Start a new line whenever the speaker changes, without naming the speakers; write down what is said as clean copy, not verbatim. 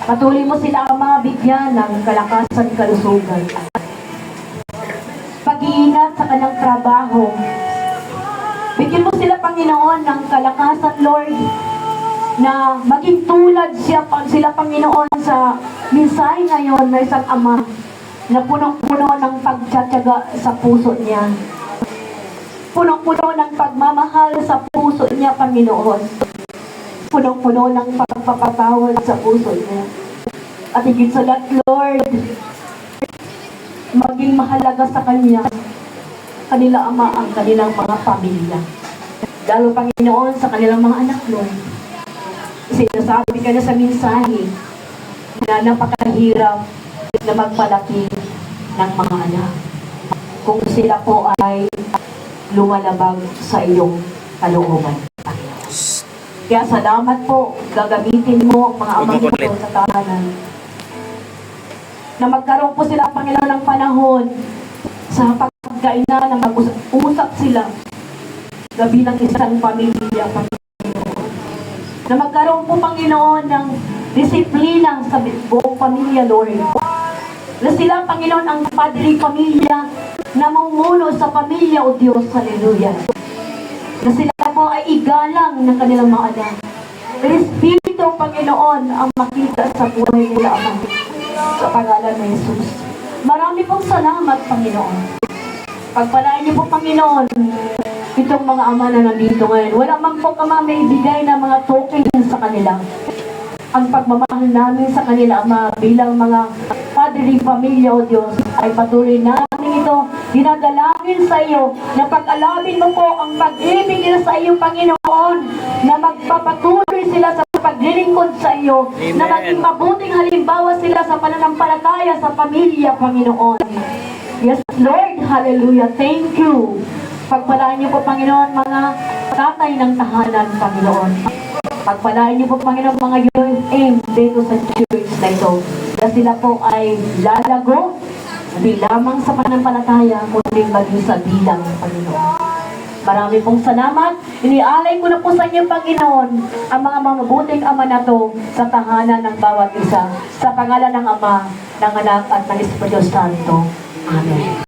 Patuloy mo sila, Ama, bigyan ng kalakasan, kalusugan. Pag-iingat sa kanilang trabaho. Bigyan mo sila, Panginoon, ng kalakasan, Lord, na maging tulad sila, Panginoon, sa mensahe ngayon na isang ama na punong-puno ng pagtsatsaga sa puso niya. Punong-puno ng pagmamahal sa puso niya, Panginoon. Punong-puno ng pagpapatawad sa puso niya. At higit sa lahat, Lord, maging mahalaga sa Kanya, kanila, Ama, ang kanilang mga pamilya. Lalo, Panginoon, sa kanilang mga anak, Lord. Sinasabi ka na sa mensahe na napakahirap na magpalaki ng mga anak kung sila po ay lumalabag sa iyong kalooban. Kaya salamat po, gagamitin mo ang mga amang ito sa tahanan. Na magkaroon po sila, Panginoon, ng panahon sa pagkainan na mag-usap sila gabi ng isang pamilya, Panginoon. Na magkaroon po, Panginoon, ng disiplina sa buong pamilya, Lord. Na sila, Panginoon, ang padre pamilya na mumuno sa pamilya, O Diyos, hallelujah. Na sila po ay igalang ng kanilang mga anak. Respeto, Panginoon, ang makita sa buhay nila, Ama, sa pangalan ng Jesus. Marami pong salamat, Panginoon. Pagpalain niyo po, Panginoon, itong mga ama na nandito ngayon. Wala man po, Ama, may bigay na mga token sa kanila. Ang pagmamahal namin sa kanila, Ama, bilang mga padre pamilya, O Diyos, ay patuloy namin ito dinadalangin sa iyo na pag-alawin mo po ang pag-ibig nila sa iyo, Panginoon, na magpapatuloy sila sa paglilingkod sa iyo. Amen. Na maging mabuting halimbawa sila sa pananampalataya sa pamilya, Panginoon. Yes, Lord, hallelujah, thank you. Pagpalaan niyo po, Panginoon, mga tatay ng tahanan, Panginoon. Pagpalaan niyo po, Panginoon, mga youth aim dito sa church na ito. Na sila po ay lalago, hindi lamang sa pananampalataya, kundi maging sa bilang, Panginoon. Marami pong salamat. Inialay ko na po sa inyo, Panginoon, ang mga mabuting ama na to sa tahanan ng bawat isa. Sa pangalan ng Ama, ng Anak at ng Espiritu Santo. Amen.